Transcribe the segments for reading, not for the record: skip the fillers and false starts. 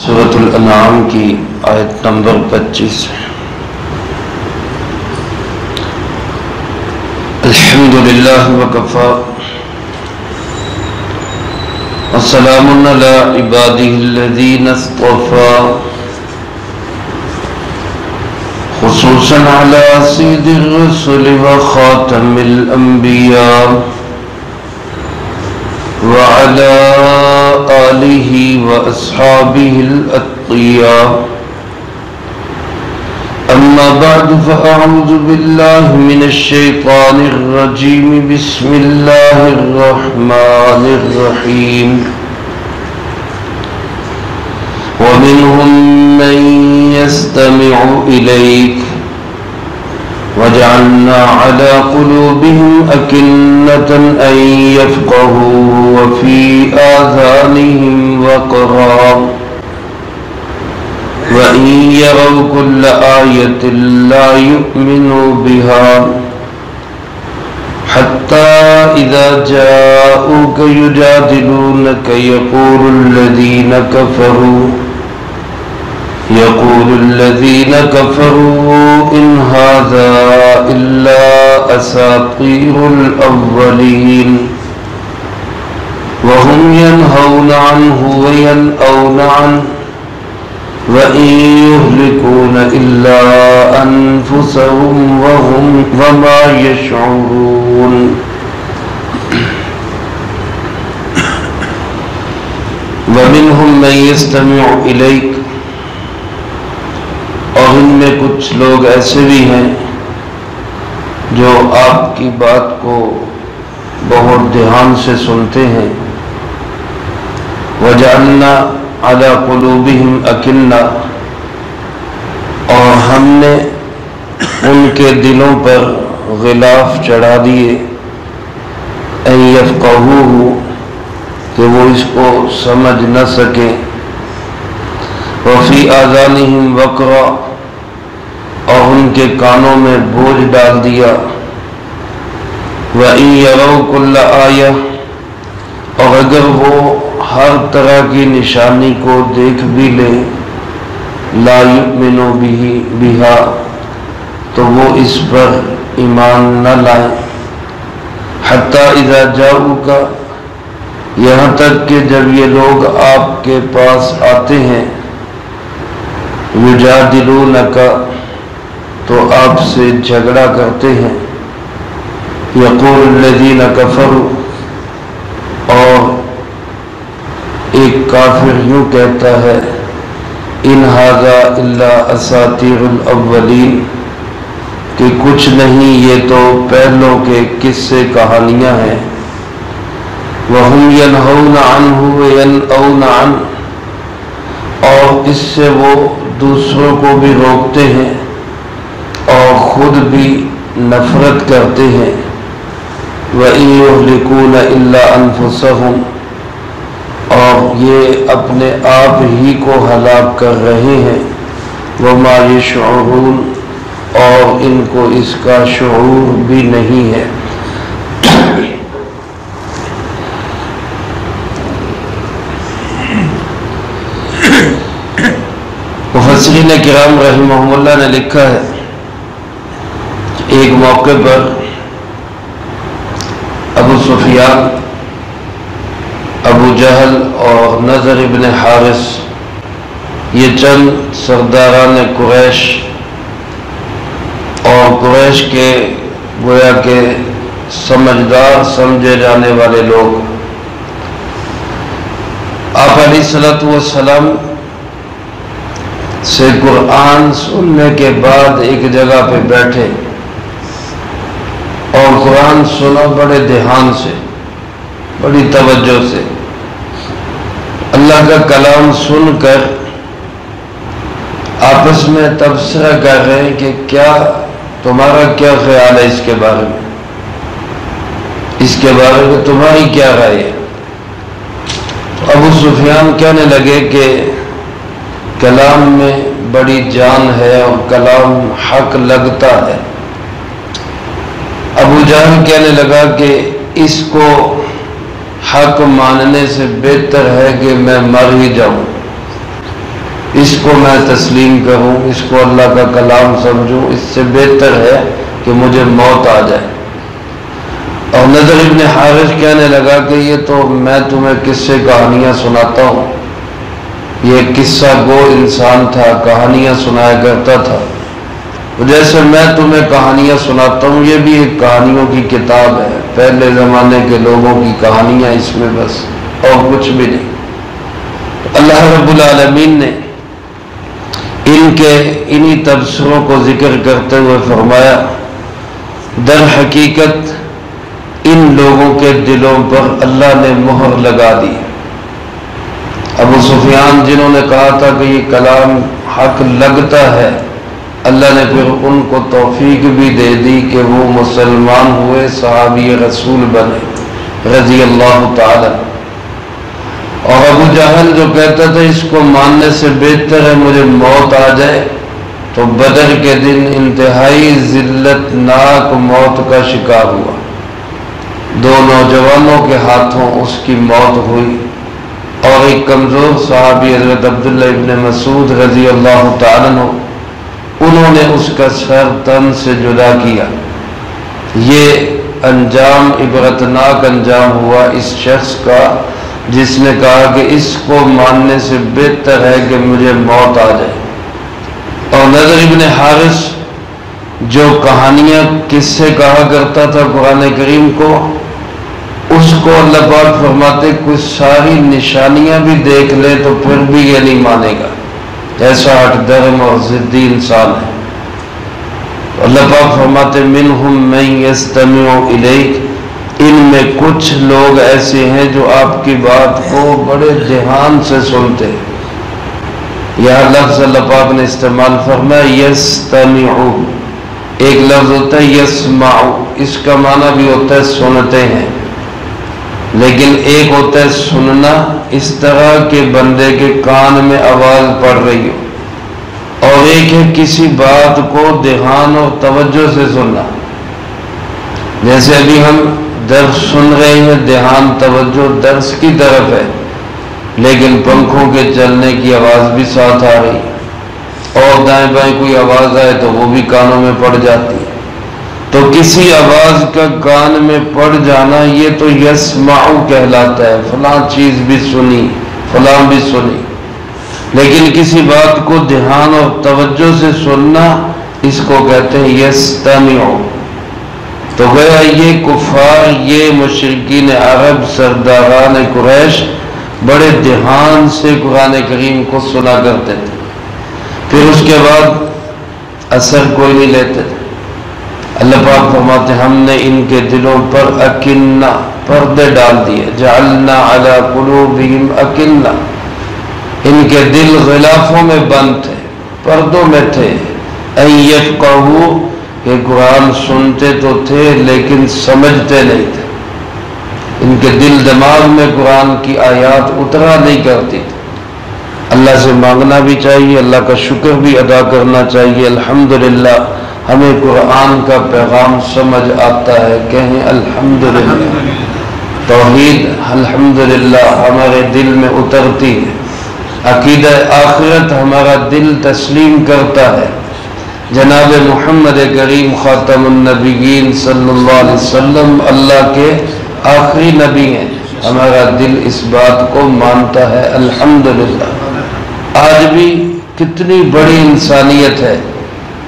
سورۃ الانعام کی آیت نمبر 25 الحمدللہ وکفی وسلام علی عبادہ الذین اصطفی خصوصا علی سید الرسل وخاتم الانبیاء وعلى آله وأصحابه الأتقياء أما بعد فأعوذ بالله من الشيطان الرجيم بسم الله الرحمن الرحيم ومنهم من يستمع إليك وجعلنا على قلوبهم أكنة أن يفقهوا وفي آذانهم وقرا وإن يروا كل آية لا يؤمنوا بها حتى إذا جاءوك يجادلونك يقول الذين كفروا إن هذا إلا أساطير الأولين وهم ينهون عنه وينأون عنه وإن يهلكون إلا أنفسهم وما يشعرون ومنهم من يستمع إليك اور ان میں کچھ لوگ ایسے بھی ہیں جو آپ کی بات کو بہت دھیان سے سنتے ہیں وَجَعَلْنَا عَلَى قُلُوبِهِمْ أَكِنَّةً اور ہم نے ان کے دلوں پر غلاف چڑھا دیے أَن يَفْقَهُوهُ کہ وہ اس کو سمجھ نہ سکیں وَفِي آذَانِهِمْ وَقْرًا اور ان کے کانوں میں بوجھ ڈال دیا وَإِن يَرَوْا كُلَّ آيَةٍ اور اگر وہ ہر طرح کی نشانی کو دیکھ بھی لیں لا يؤمنوا بها تو وہ اس پر ایمان نہ لائیں حتیٰ اذا جاؤک یہاں تک کہ جب یہ لوگ آپ کے پاس آتے ہیں یجادلونک تو آپ سے جھگڑا کرتے ہیں یقول الذین کفروا اور ایک کافر یوں کہتا ہے ان ھذا الا اساطیر الاولین کہ کچھ نہیں یہ تو پہلوں کے قصے کہانیاں ہیں وَهُمْ يَنْهَوْنَ عَنْهُ وَيَنْأَوْنَ عَنْهُ اور اس سے وہ دوسروں کو بھی روکتے ہیں اور خود بھی نفرت کرتے ہیں وَإِن يُهْلِكُونَ إِلَّا أَنفُسَهُمْ اور یہ اپنے آپ ہی کو ہلاک کر رہے ہیں وَمَا يَشْعُرُونَ اور ان کو اس کا شعور بھی نہیں ہے مفسرین کرام رحمہم اللہ نے لکھا ہے ایک موقع پر ابو سفیان ابو جہل اور نضر ابن حارث یہ چند سرداران قریش اور قریش کے گویا کے سمجھدار سمجھے جانے والے لوگ آپ علیہ السلام سے قرآن سننے کے بعد ایک جگہ پہ بیٹھے اور قرآن سنا بڑے دھیان سے بڑی توجہ سے اللہ کا کلام سن کر آپس میں تبصرہ کر رہے ہیں کہ تمہارا کیا خیال ہے اس کے بارے میں تمہاری کیا رائے ہے ابو سفیان کہنے لگے کہ کلام میں بڑی جان ہے اور کلام حق لگتا ہے ابو جہل کہنے لگا کہ اس کو حق ماننے سے بہتر ہے کہ میں مر ہی جاؤں. اس کو میں تسلیم کروں، اس کو اللہ کا کلام سمجھوں، اس سے بہتر ہے کہ مجھے موت آ جائے۔ اور نضر ابن حارث کہنے لگا کہ یہ تو میں تمہیں قصے کہانیاں سناتا ہوں، یہ قصہ گو انسان تھا، کہانیاں سنایا کرتا تھا، جیسے میں تمہیں کہانیاں سناتا ہوں یہ بھی ایک کہانیوں کی کتاب ہے، پہلے زمانے کے لوگوں کی کہانیاں اس میں بس، اور کچھ بھی نہیں۔ اللہ رب العالمین نے انہی تبصروں کو ذکر کرتے ہوئے فرمایا، در حقیقت ان لوگوں کے دلوں پر اللہ نے مہر لگا دی۔ ابو سفیان جنہوں نے کہا تھا کہ یہ کلام حق لگتا ہے، اللہ نے پھر ان کو توفیق بھی دے دی کہ وہ مسلمان ہوئے، صحابی رسول بنے رضی اللہ تعالی۔ اور ابو جہل جو کہتا تھا اس کو ماننے سے بہتر ہے مجھے موت آ جائے، تو بدر کے دن انتہائی ذلت ناک موت کا شکار ہوا، دو نوجوانوں کے ہاتھوں اس کی موت ہوئی، اور ایک کمزور صحابی حضرت عبداللہ ابن مسعود رضی اللہ تعالیٰ عنہ، انہوں نے اس کا سر تن سے جدا کیا۔ یہ انجام عبرتناک انجام ہوا اس شخص کا جس نے کہا کہ اس کو ماننے سے بہتر ہے کہ مجھے موت آ جائے۔ اور نضر ابن حارث جو کہانیاں کس سے کہا کرتا تھا قرآن کریم کو، اس کو اللہ پاک فرماتے کچھ ساری نشانیاں بھی دیکھ لے تو پھر بھی یہ نہیں مانے گا، ایسا ہٹ درم اور ضدی انسان ہے۔ اللہ پاک فرماتے منہم من یستمع الیک، ان میں کچھ لوگ ایسے ہیں جو آپ کی بات کو بڑے دھیان سے سنتے ہیں۔ یہاں لفظ اللہ پاک نے استعمال فرمایا یستمعو، ایک لفظ ہوتا ہے یسمعو، اس کا معنی بھی ہوتا ہے سنتے ہیں، لیکن ایک ہوتا ہے سننا اس طرح کہ بندے کے کان میں آواز پڑ رہی ہو، اور ایک ہے کسی بات کو دھیان اور توجہ سے سننا، جیسے ابھی ہم درس سن رہے ہیں، دھیان توجہ درس کی طرف ہے، لیکن پنکھوں کے چلنے کی آواز بھی ساتھ آ رہی ہے، اور دائیں بائیں کوئی آواز آئے تو وہ بھی کانوں میں پڑ جاتی ہے۔ تو کسی آواز کا کان میں پڑ جانا یہ تو یسمعو کہلاتا ہے، فلاں چیز بھی سنی، فلاں بھی سنی، لیکن کسی بات کو دھیان اور توجہ سے سننا اس کو کہتے ہیں یستمعو۔ تو گویا یہ کفار، یہ مشرکین عرب، سرداران قریش بڑے دھیان سے قرآن کریم کو سنا کرتے تھے، پھر اس کے بعد اثر کوئی نہیں لیتے تھے۔ اللہ پاک فرماتے ہم نے ان کے دلوں پر اکنہ، پردے ڈال دیے، جعلنا علی قلوبہم اکنہ، ان کے دل غلافوں میں بند تھے، پردوں میں تھے، ان یفقہوا، کہ قرآن سنتے تو تھے لیکن سمجھتے نہیں تھے، ان کے دل دماغ میں قرآن کی آیات اترا نہیں کرتی تھی۔ اللہ سے مانگنا بھی چاہیے، اللہ کا شکر بھی ادا کرنا چاہیے، الحمدللہ ہمیں قرآن کا پیغام سمجھ آتا ہے، کہیں الحمدللہ۔ توحید الحمدللہ ہمارے دل میں اترتی ہے، عقیدہ آخرت ہمارا دل تسلیم کرتا ہے، جناب محمد کریم خاتم النبیین صلی اللہ علیہ وسلم اللہ کے آخری نبی ہیں، ہمارا دل اس بات کو مانتا ہے، الحمدللہ۔ آج بھی کتنی بڑی انسانیت ہے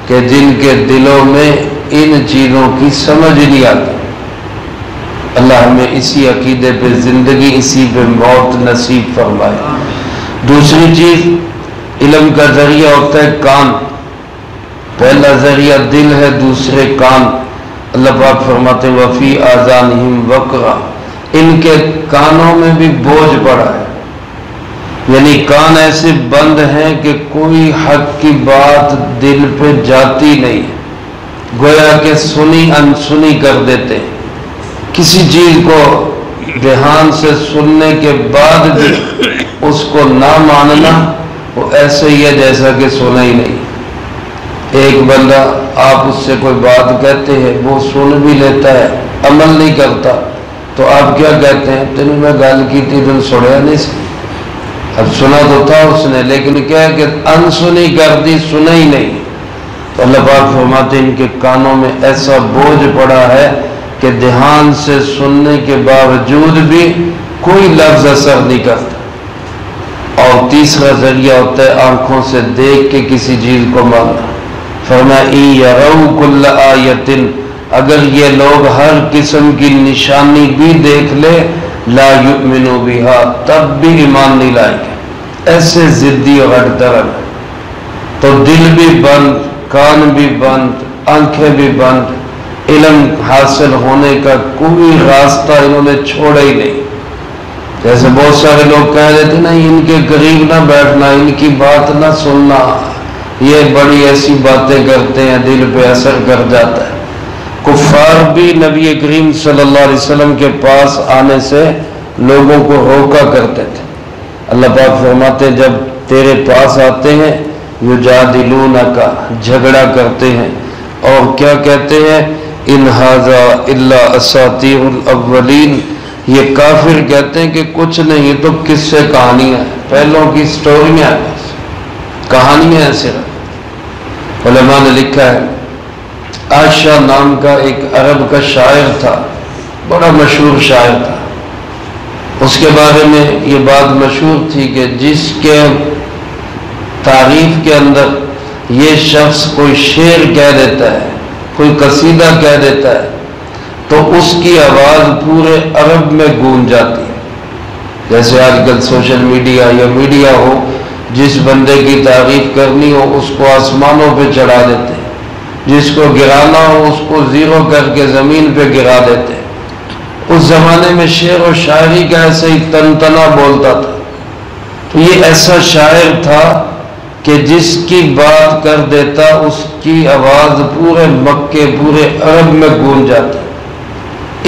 کہ جن کے دلوں میں ان چیزوں کی سمجھ نہیں آتی۔ اللہ ہمیں اسی عقیدے پہ زندگی، اسی پہ موت نصیب فرمائے۔ دوسری چیز، علم کا ذریعہ ہوتا ہے کان، پہلا ذریعہ دل ہے، دوسرے کان۔ اللہ پاک فرماتے وفی آذانہم وقرا، ان کے کانوں میں بھی بوجھ پڑا ہے، یعنی کان ایسے بند ہیں کہ کوئی حق کی بات دل پہ جاتی نہیں، گویا کہ سنی انسنی کر دیتے ہیں، کسی چیز کو دھیان سے سننے کے بعد بھی اس کو نہ ماننا وہ ایسے ہی ہے جیسا کہ سنا ہی نہیں۔ ایک بندہ آپ اس سے کوئی بات کہتے ہیں، وہ سن بھی لیتا ہے، عمل نہیں کرتا، تو آپ کیا کہتے ہیں؟ تین میں گل کی تھی تم سنیا نہیں سی، اب سنا تو تھا اس نے، لیکن کیا ہے کہ انسنی کر دی، سنا ہی نہیں. تو اللہ پاک فرماتے ہیں ان کے کانوں میں ایسا بوجھ پڑا ہے کہ دھیان سے سننے کے باوجود بھی کوئی لفظ اثر نہیں کرتا. اور تیسرا ذریعہ ہوتا ہے آنکھوں سے دیکھ کے کسی چیز کو ماننا. فرمایا ان یروا کل آیۃ، اگر یہ لوگ ہر قسم کی نشانی بھی دیکھ لے، لا یؤمنوا بها، تب بھی ایمان نہیں لائیں گے. ایسے ضدی اور ہٹ درم. تو دل بھی بند، کان بھی بند، آنکھیں بھی بند، علم حاصل ہونے کا کوئی راستہ انہوں نے چھوڑا ہی نہیں. جیسے بہت سارے لوگ کہہ رہے تھے نا، ان کے قریب نہ بیٹھنا، ان کی بات نہ سننا، یہ بڑی ایسی باتیں کرتے ہیں دل پہ اثر کر جاتا ہے. کفار بھی نبی کریم صلی اللہ علیہ وسلم کے پاس آنے سے لوگوں کو روکا کرتے تھے. اللہ پاک فرماتے ہیں جب تیرے پاس آتے ہیں یجادلونک، جھگڑا کرتے ہیں، اور کیا کہتے ہیں ان ھذا الا اساطیر الاولین، یہ کافر کہتے ہیں کہ کچھ نہیں، یہ تو قصے کہانیاں ہیں، پہلوں کی سٹوریاں ہیں، کہانیاں ہیں صرف. علماء نے لکھا ہے عائشہ نام کا ایک عرب کا شاعر تھا، بڑا مشہور شاعر تھا. اس کے بارے میں یہ بات مشہور تھی کہ جس کے تعریف کے اندر یہ شخص کوئی شعر کہہ دیتا ہے، کوئی قصیدہ کہہ دیتا ہے، تو اس کی آواز پورے عرب میں گونج جاتی ہے. جیسے آج کل سوشل میڈیا یا میڈیا ہو، جس بندے کی تعریف کرنی ہو اس کو آسمانوں پہ چڑھا دیتے ہیں، جس کو گرانا ہو اس کو زیرو کر کے زمین پہ گرا دیتے ہیں. اس زمانے میں شعر و شاعری کا ایسے ہی تنتنا بولتا تھا. تو یہ ایسا شاعر تھا کہ جس کی بات کر دیتا اس کی آواز پورے مکے، پورے عرب میں گونج جاتی.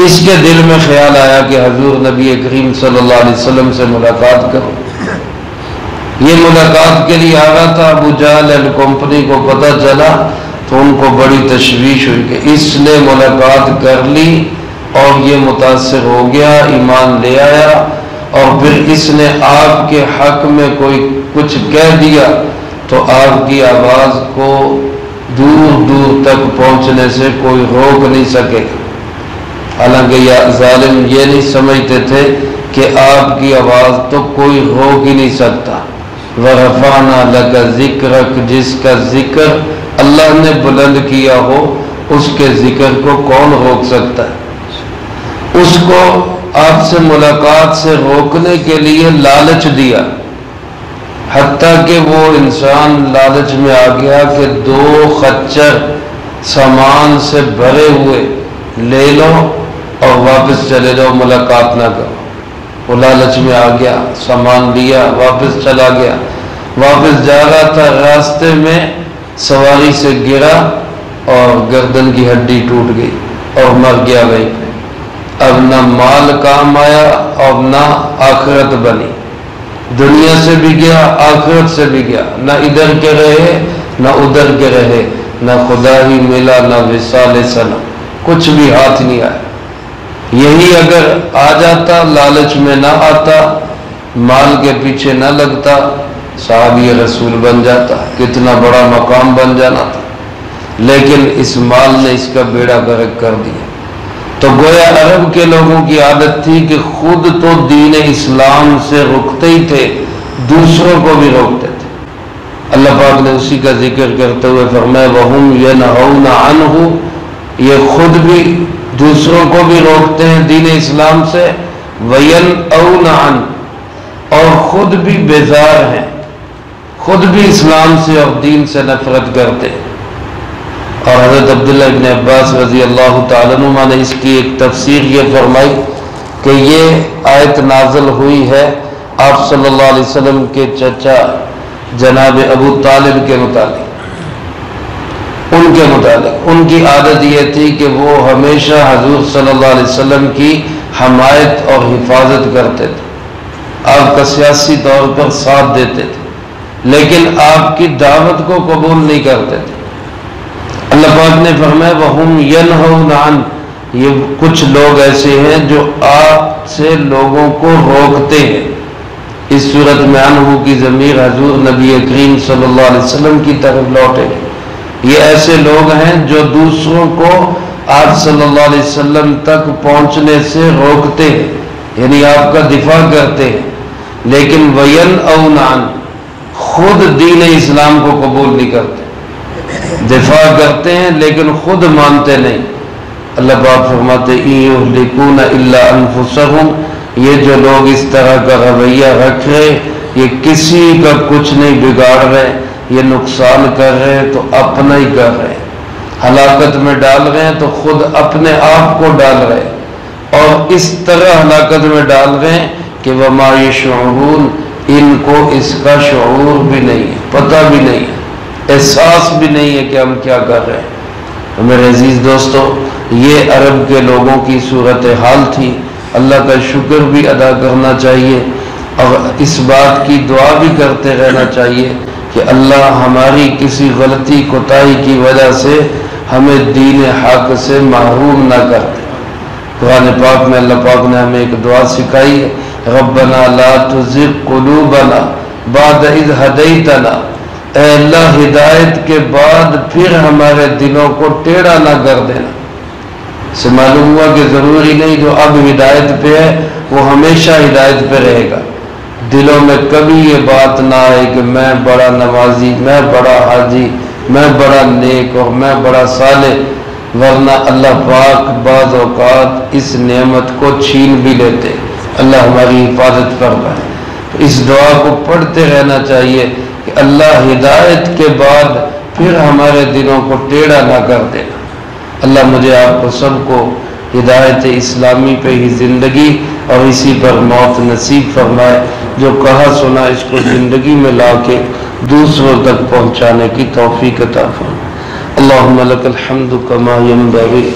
اس کے دل میں خیال آیا کہ حضور نبی کریم صلی اللہ علیہ وسلم سے ملاقات کرو. یہ ملاقات کے لیے آ رہا تھا. ابو جہل اینڈ کمپنی کو پتہ چلا تو ان کو بڑی تشویش ہوئی کہ اس نے ملاقات کر لی اور یہ متاثر ہو گیا، ایمان لے آیا، اور پھر اس نے آپ کے حق میں کوئی کچھ کہہ دیا تو آپ کی آواز کو دور دور تک پہنچنے سے کوئی روک نہیں سکے. حالانکہ یہ ظالم یہ نہیں سمجھتے تھے کہ آپ کی آواز تو کوئی روک ہی نہیں سکتا. وَرَفَعْنَا لَكَ ذِكْرَكَ، جس کا ذکر اللہ نے بلند کیا ہو اس کے ذکر کو کون روک سکتا ہے. اس کو آپ سے ملاقات سے روکنے کے لیے لالچ دیا، حتیٰ کہ وہ انسان لالچ میں آ گیا کہ 2 خچر سامان سے بھرے ہوئے لے لو اور واپس چلے جاؤ، ملاقات نہ کرو. وہ لالچ میں آ گیا، سامان لیا، واپس چلا گیا. واپس جا رہا تھا، راستے میں سواری سے گرا اور گردن کی ہڈی ٹوٹ گئی اور مر گیا وہیں پہ. اب نہ مال کام آیا اور نہ آخرت بنی. دنیا سے بھی گیا، آخرت سے بھی گیا. نہ ادھر کے رہے نہ ادھر کے رہے، نہ خدا ہی ملا نہ وصال سلام، کچھ بھی ہاتھ نہیں آیا. یہی اگر آ جاتا، لالچ میں نہ آتا، مال کے پیچھے نہ لگتا، صحابی رسول بن جاتا، کتنا بڑا مقام بن جانا تھا. لیکن اس مال نے اس کا بیڑا غرق کر دیا. تو گویا عرب کے لوگوں کی عادت تھی کہ خود تو دین اسلام سے رکتے ہی تھے، دوسروں کو بھی روکتے تھے. اللہ پاک نے اسی کا ذکر کرتے ہوئے فرمایا وَهُمْ يَنْهَوْنَ عَنْهُ، یہ خود بھی دوسروں کو بھی روکتے ہیں دین اسلام سے، وَيَنْأَوْنَ عَنْهُ، اور خود بھی بیزار ہیں، خود بھی اسلام سے اور دین سے نفرت کرتے ہیں. اور حضرت عبداللہ ابن عباس رضی اللہ تعالیٰ عنہ نے اس کی ایک تفسیر یہ فرمائی کہ یہ آیت نازل ہوئی ہے آپ صلی اللہ علیہ وسلم کے چچا جناب ابو طالب کے متعلق. ان کے متعلق ان کی عادت یہ تھی کہ وہ ہمیشہ حضور صلی اللہ علیہ وسلم کی حمایت اور حفاظت کرتے تھے، آپ کا سیاسی طور پر ساتھ دیتے تھے، لیکن آپ کی دعوت کو قبول نہیں کرتے تھے. اللہ پاک نے فرمایا وَهُمْ يَنْهَوْنَ عَنْهُ، یہ کچھ لوگ ایسے ہیں جو آپ سے لوگوں کو روکتے ہیں. اس صورت میں عنہ کی ضمیر حضور نبی کریم صلی اللہ علیہ وسلم کی طرف لوٹے گی۔ یہ ایسے لوگ ہیں جو دوسروں کو آپ صلی اللہ علیہ وسلم تک پہنچنے سے روکتے ہیں، یعنی آپ کا دفاع کرتے ہیں، لیکن وَيَنْأَوْنَ عَنْهُ، خود دین اسلام کو قبول نہیں کرتے، دفاع کرتے ہیں لیکن خود مانتے نہیں۔ اللہ پاک فرماتے إِن يُهْلِكُونَ إِلَّا أَنفُسَهُمْ، یہ جو لوگ اس طرح کا رویہ رکھ رہے یہ کسی کا کچھ نہیں بگاڑ رہے، یہ نقصان کر رہے تو اپنا ہی کر رہے، ہلاکت میں ڈال رہے ہیں تو خود اپنے آپ کو ڈال رہے، اور اس طرح ہلاکت میں ڈال رہے ہیں کہ وَمَا يَشْعُرُونَ، ان کو اس کا شعور بھی نہیں ہے، پتہ بھی نہیں ہے، احساس بھی نہیں ہے کہ ہم کیا کر رہے ہیں۔ تو میرے عزیز دوستو، یہ عرب کے لوگوں کی صورتحال تھی۔ اللہ کا شکر بھی ادا کرنا چاہیے اور اس بات کی دعا بھی کرتے رہنا چاہیے کہ اللہ ہماری کسی غلطی کوتاہی کی وجہ سے ہمیں دین حق سے محروم نہ کر دے۔ قرآن پاک میں اللہ پاک نے ہمیں ایک دعا سکھائی ہے، ربنا لا تزغ قلوبنا بعد اذ ہدیتنا، اے اللہ ہدایت کے بعد پھر ہمارے دلوں کو ٹیڑھا نہ کر دینا۔ سے معلوم ہوا کہ ضروری نہیں جو اب ہدایت پہ ہے وہ ہمیشہ ہدایت پہ رہے گا۔ دلوں میں کبھی یہ بات نہ آئے کہ میں بڑا نمازی، میں بڑا حاجی، میں بڑا نیک اور میں بڑا صالح، ورنہ اللہ پاک بعض اوقات اس نعمت کو چھین بھی لیتے۔ اللہ ہماری حفاظت فرمائے۔ اس دعا کو پڑھتے رہنا چاہیے کہ اللہ ہدایت کے بعد پھر ہمارے دلوں کو ٹیڑھا نہ کر دینا۔ اللہ مجھے آپ کو سب کو ہدایت اسلامی پہ ہی زندگی اور اسی پر موت نصیب فرمائے، جو کہا سنا اس کو زندگی میں لا کے دوسروں تک پہنچانے کی توفیق عطا فرمائے۔ اللہم لک الحمد کما ینبغی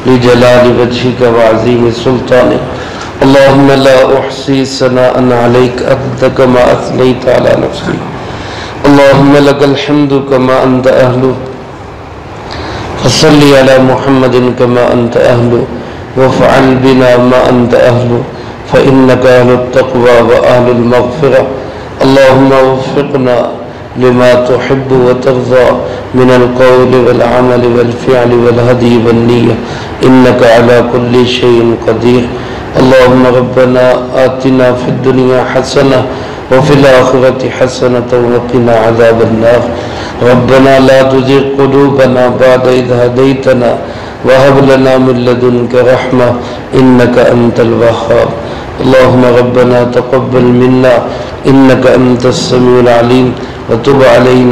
لجلال وجہک وعظیم سلطانک، اللہم لا احصی ثناء علیک انت کما اثنیت علی نفسی، اللہم لک الحمد کما انت اہلہ، فصلی علی محمد کما انت اہلہ، وفعل بنا ما انت اہلہ، فإنک اہل التقوی وآل المغفرہ، اللہم وفقنا لما تحب وترضى من القول والعمل والفعل والهدي والنية إنك على كل شيء قدير. اللهم ربنا آتنا في الدنيا حسنة وفي الآخرة حسنة وقنا عذاب النار. ربنا لا تزغ قلوبنا بعد إذ هديتنا وهب لنا من لدنك رحمة إنك أنت الوهاب. اللهم ربنا تقبل منا إنك أنت السميع العليم وتب علينا